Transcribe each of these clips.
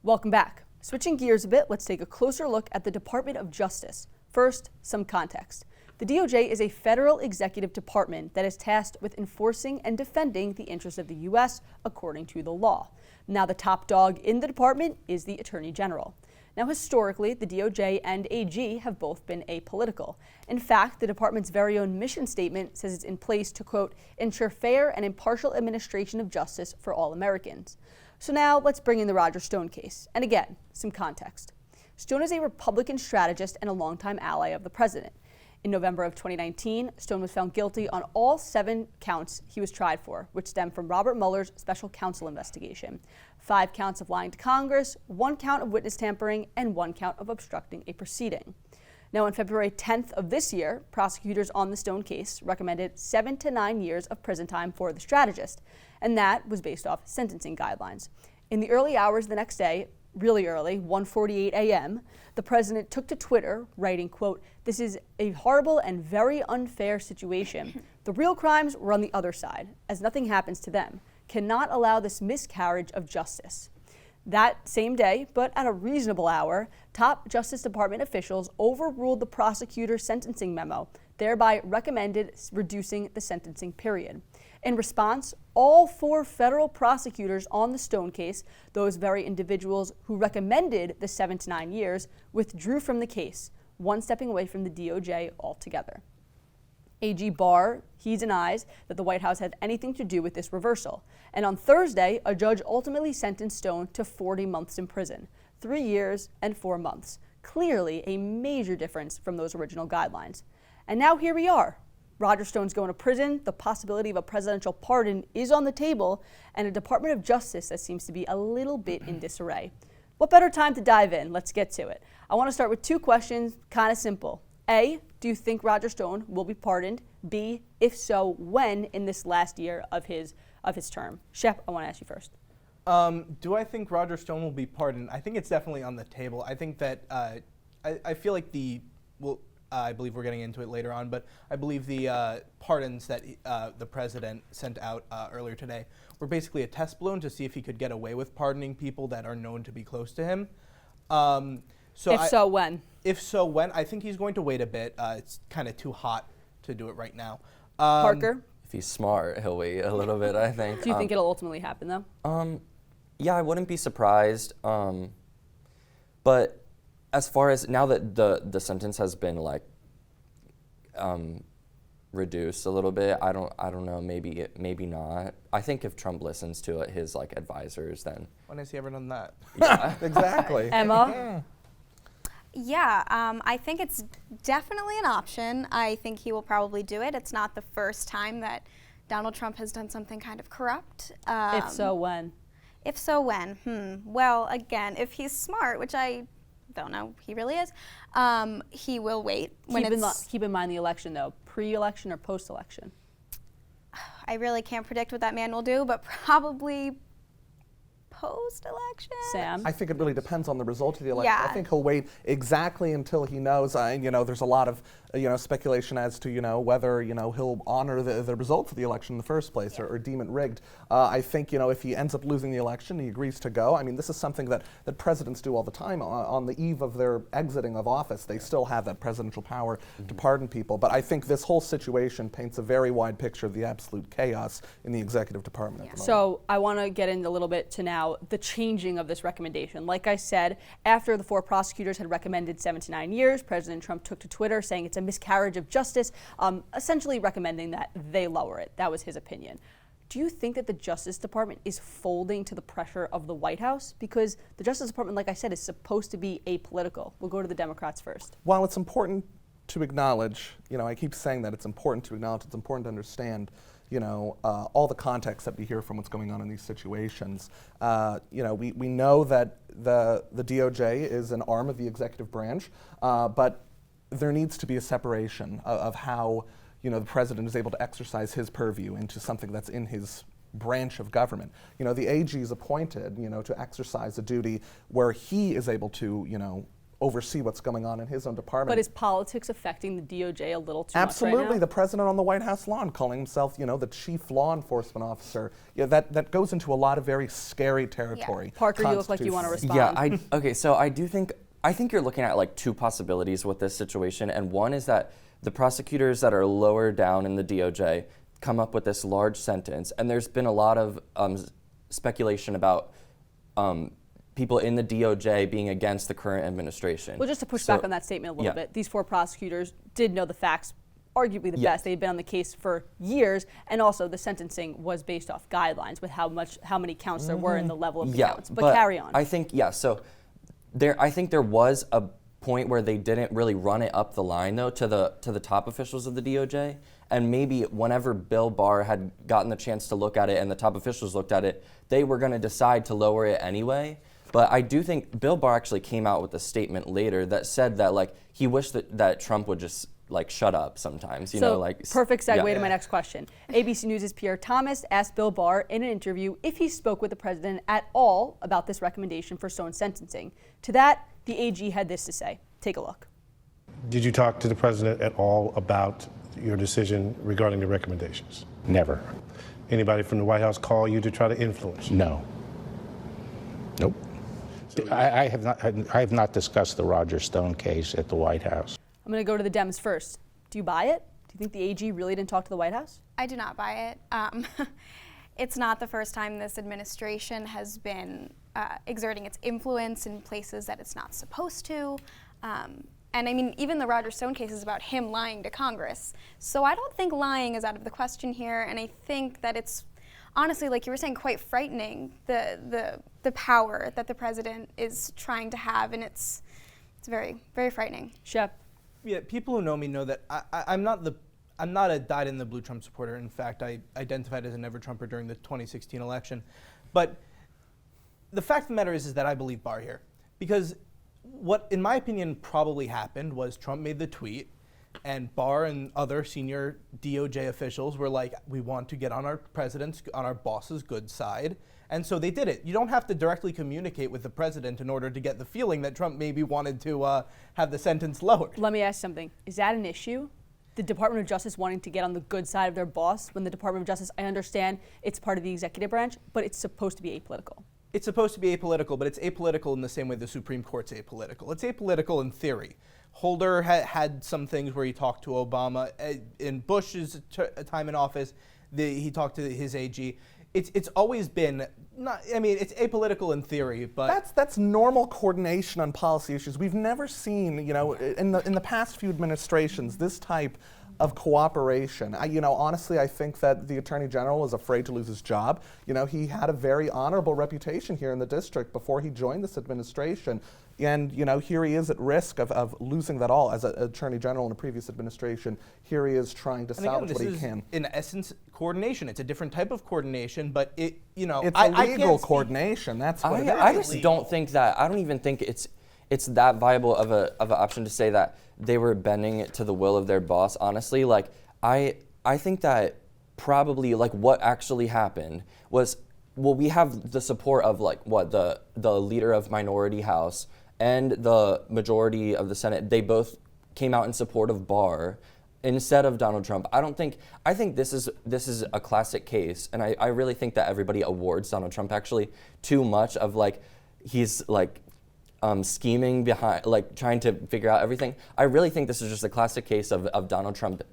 Welcome back. Switching gears a bit, let's take a closer look at the Department of Justice. First, some context. The DOJ is a federal executive department that is tasked with enforcing and defending the interests of the U.S. according to the law. Now, the top dog in the department is the Attorney General. Now, historically, the DOJ and AG have both been apolitical. In fact, the department's very own mission statement says it's in place to, quote, ensure fair and impartial administration of justice for all Americans. So now let's bring in the Roger Stone case. And again, some context. Stone is a Republican strategist and a longtime ally of the president. In November of 2019, Stone was found guilty on all 7 counts he was tried for, which stemmed from Robert Mueller's special counsel investigation. 5 counts of lying to Congress, 1 count of witness tampering, and 1 count of obstructing a proceeding. Now, on February 10th of this year, prosecutors on the Stone case recommended 7 to 9 years of prison time for the strategist, and that was based off sentencing guidelines. In the early hours the next day, really early, 1:48 a.m., the president took to Twitter, writing, quote, "This is a horrible and very unfair situation. The real crimes were on the other side, as nothing happens to them. Cannot allow this miscarriage of justice." That same day, but at a reasonable hour, top Justice Department officials overruled the prosecutor's sentencing memo, thereby recommended reducing the sentencing period. In response, all 4 federal prosecutors on the Stone case, those very individuals who recommended the 7 to 9 years, withdrew from the case, one stepping away from the DOJ altogether. AG Barr, he denies that the White House had anything to do with this reversal. And on Thursday, a judge ultimately sentenced Stone to 40 months in prison, 3 years and 4 months. Clearly a major difference from those original guidelines. And now here we are. Roger Stone's going to prison, the possibility of a presidential pardon is on the table, and a Department of Justice that seems to be a little bit in disarray. What better time to dive in? Let's get to it. I want to start with 2 questions, kind of simple. A, do you think Roger Stone will be pardoned? B, if so, when in this last year of his term? Shep, I want to ask you first. Do I think Roger Stone will be pardoned? I think it's definitely on the table. I think that I feel like I believe we're getting into it later on, but I believe the pardons that the president sent out earlier today were basically a test balloon to see if he could get away with pardoning people that are known to be close to him. When? If so, when? I think he's going to wait a bit. It's kind of too hot to do it right now. Parker? If he's smart, he'll wait a little bit, I think. Do you think it'll ultimately happen, though? Yeah, I wouldn't be surprised. But as far as now that the sentence has been reduced a little bit, I don't know. Maybe not. I think if Trump listens to his advisors, then. When has he ever done that? Yeah. Exactly. Emma? Yeah, I think it's definitely an option. I think he will probably do it. It's not the first time that Donald Trump has done something kind of corrupt. If so, when? If so, when? Well, again, if he's smart, which I don't know he really is, he will wait. Keep in mind the election, though. Pre-election or post-election? I really can't predict what that man will do, but probably post-election. Sam? I think it really depends on the result of the election. Yeah. I think he'll wait exactly until he knows. There's a lot of speculation as to whether he'll honor the results of the election in the first place, or deem it rigged. I think if he ends up losing the election, he agrees to go. I mean, this is something that presidents do all the time. On the eve of their exiting of office, they still have that presidential power to pardon people. But I think this whole situation paints a very wide picture of the absolute chaos in the executive department at the moment. So I want to get into a little bit to now the changing of this recommendation. Like I said, after the 4 prosecutors had recommended 7 to 9 years, President Trump took to Twitter saying it's a miscarriage of justice, essentially recommending that they lower it. That was his opinion. Do you think that the Justice Department is folding to the pressure of the White House? Because the Justice Department, like I said, is supposed to be apolitical. We'll go to the Democrats first. While it's important to acknowledge, I keep saying that it's important to acknowledge, it's important to understand all the context that we hear from what's going on in these situations. We know that the DOJ is an arm of the executive branch, but there needs to be a separation of how the president is able to exercise his purview into something that's in his branch of government. The AG is appointed, to exercise a duty where he is able to, oversee what's going on in his own department. But is politics affecting the DOJ a little too Absolutely. much right now? The president on the White House lawn calling himself, the chief law enforcement officer. That goes into a lot of very scary territory. Parker, you look like you want to respond. Yeah, okay, so I think you're looking at like two possibilities with this situation, and one is that the prosecutors that are lower down in the DOJ come up with this large sentence, and there's been a lot of speculation about people in the DOJ being against the current administration. Well, just to push back on that statement a little bit, these 4 prosecutors did know the facts arguably the best. They had been on the case for years, and also the sentencing was based off guidelines with how many counts there were and the level of the counts. But carry on. I think so I think there was a point where they didn't really run it up the line though to the top officials of the DOJ, and maybe whenever Bill Barr had gotten the chance to look at it and the top officials looked at it, they were going to decide to lower it anyway. But I do think Bill Barr actually came out with a statement later that said that like he wished that Trump would just like shut up sometimes, perfect segue to my next question. ABC News' Pierre Thomas asked Bill Barr in an interview if he spoke with the president at all about this recommendation for Stone sentencing. To that, the AG had this to say. Take a look. Did you talk to the president at all about your decision regarding the recommendations? Never. Anybody from the White House call you to try to influence? No. Nope. I have not discussed the Roger Stone case at the White House. I'm going to go to the Dems first. Do you buy it? Do you think the AG really didn't talk to the White House? I do not buy it. It's not the first time this administration has been exerting its influence in places that it's not supposed to. And I mean, even the Roger Stone case is about him lying to Congress. So I don't think lying is out of the question here, and I think that it's honestly, like you were saying, quite frightening, the power that the president is trying to have, and it's very, very frightening. Shep. Yeah, people who know me know that I'm not a dyed-in-the-blue Trump supporter. In fact, I identified as a never-Trumper during the 2016 election. But the fact of the matter is that I believe Barr here. Because what, in my opinion, probably happened was Trump made the tweet, and Barr and other senior DOJ officials were like, we want to get on our boss's good side. And so they did it. You don't have to directly communicate with the president in order to get the feeling that Trump maybe wanted to have the sentence lowered. Let me ask something. Is that an issue? The Department of Justice wanting to get on the good side of their boss, when the Department of Justice, I understand it's part of the executive branch, but it's supposed to be apolitical. It's supposed to be apolitical, but it's apolitical in the same way the Supreme Court's apolitical. It's apolitical in theory. Holder had some things where he talked to Obama. In Bush's time in office, he talked to his AG. It's always been it's apolitical in theory, but that's normal coordination on policy issues. We've never seen, in the past few administrations, this type of cooperation. Honestly, I think that the Attorney General is afraid to lose his job. He had a very honorable reputation here in the district before he joined this administration. And, here he is at risk of losing that all as an Attorney General in a previous administration. Here he is trying to salvage what he can. In essence, coordination. It's a different type of coordination, but it's illegal coordination. That's what it is. I just don't think that. I don't even think it's that viable of an option to say that they were bending it to the will of their boss. Honestly, I think that probably what actually happened was, we have the support of the leader of Minority House and the majority of the Senate. They both came out in support of Barr instead of Donald Trump. I think this is a classic case, and I really think that everybody awards Donald Trump actually too much of he's scheming behind, trying to figure out everything. I really think this is just a classic case of Donald Trump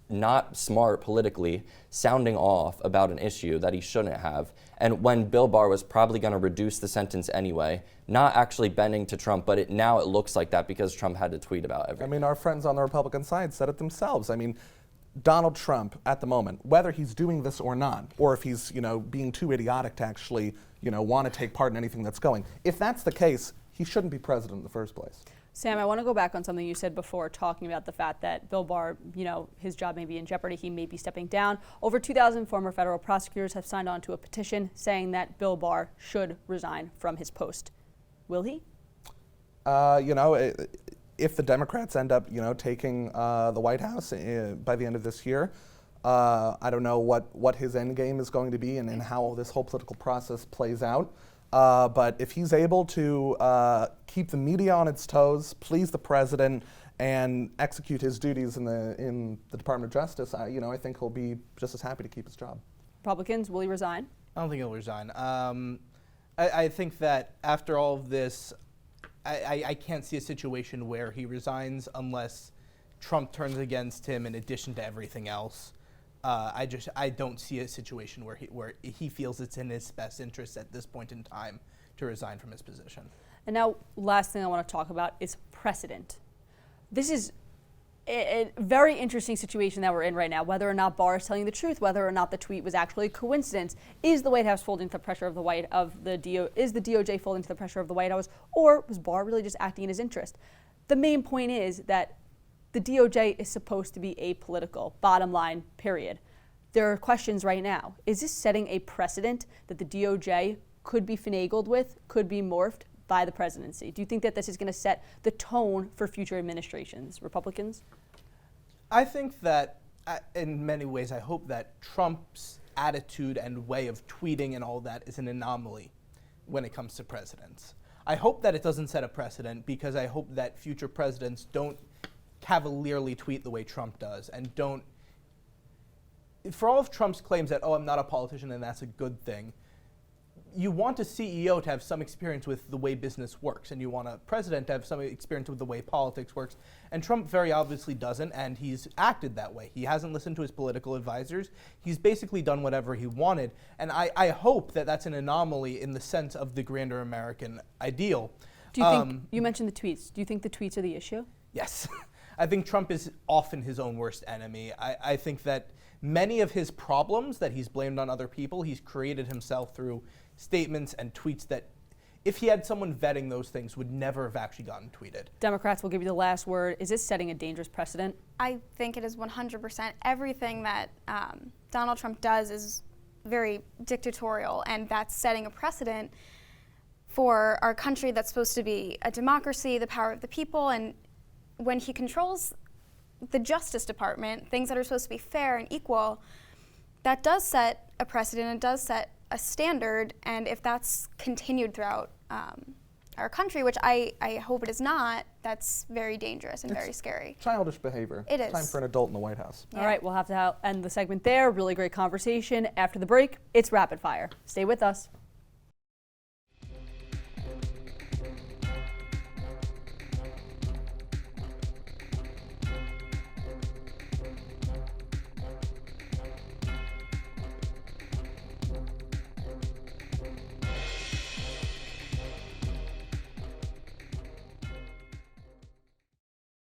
not smart politically, sounding off about an issue that he shouldn't have. And when Bill Barr was probably going to reduce the sentence anyway, not actually bending to Trump, but now it looks like that because Trump had to tweet about everything. Our friends on the Republican side said it themselves. Donald Trump at the moment, whether he's doing this or not, or if he's being too idiotic to actually want to take part in anything that's going, if that's the case, he shouldn't be president in the first place. Sam, I want to go back on something you said before, talking about the fact that Bill Barr, his job may be in jeopardy, he may be stepping down. Over 2,000 former federal prosecutors have signed on to a petition saying that Bill Barr should resign from his post. Will he? If the Democrats end up, taking the White House by the end of this year, I don't know what his end game is going to be and how this whole political process plays out. But if he's able to keep the media on its toes, please the president, and execute his duties in the Department of Justice, I think he'll be just as happy to keep his job. Republicans, will he resign? I don't think he'll resign. I think that after all of this, I can't see a situation where he resigns unless Trump turns against him in addition to everything else. I don't see a situation where he feels it's in his best interest at this point in time to resign from his position. And now, last thing I want to talk about is precedent. This is a very interesting situation that we're in right now, whether or not Barr is telling the truth, whether or not the tweet was actually a coincidence. Is the White House folding to the pressure of is the DOJ folding to the pressure of the White House, or was Barr really just acting in his interest? The main point is that the DOJ is supposed to be apolitical, bottom line, period. There are questions right now. Is this setting a precedent that the DOJ could be finagled with, could be morphed by the presidency? Do you think that this is going to set the tone for future administrations, Republicans? I think that in many ways, I hope that Trump's attitude and way of tweeting and all that is an anomaly when it comes to presidents. I hope that it doesn't set a precedent, because I hope that future presidents don't cavalierly tweet the way Trump does, and don't, for all of Trump's claims that, I'm not a politician and that's a good thing, you want a CEO to have some experience with the way business works, and you want a president to have some experience with the way politics works. And Trump very obviously doesn't, and he's acted that way. He hasn't listened to his political advisors. He's basically done whatever he wanted. And I hope that that's an anomaly in the sense of the grander American ideal. Do you think, you mentioned the tweets, do you think the tweets are the issue? Yes. I think Trump is often his own worst enemy. I think that many of his problems that he's blamed on other people, he's created himself through statements and tweets that, if he had someone vetting those things, would never have actually gotten tweeted. Democrats will give you the last word. Is this setting a dangerous precedent? I think it is 100%. Everything that Donald Trump does is very dictatorial, and that's setting a precedent for our country that's supposed to be a democracy, the power of the people. And when he controls the Justice Department, things that are supposed to be fair and equal, that does set a precedent, it does set a standard, and if that's continued throughout our country, which I hope it is not, that's very dangerous and very scary. Childish behavior. It is. Time for an adult in the White House. All right, we'll have to end the segment there. Really great conversation. After the break, it's Rapid Fire. Stay with us.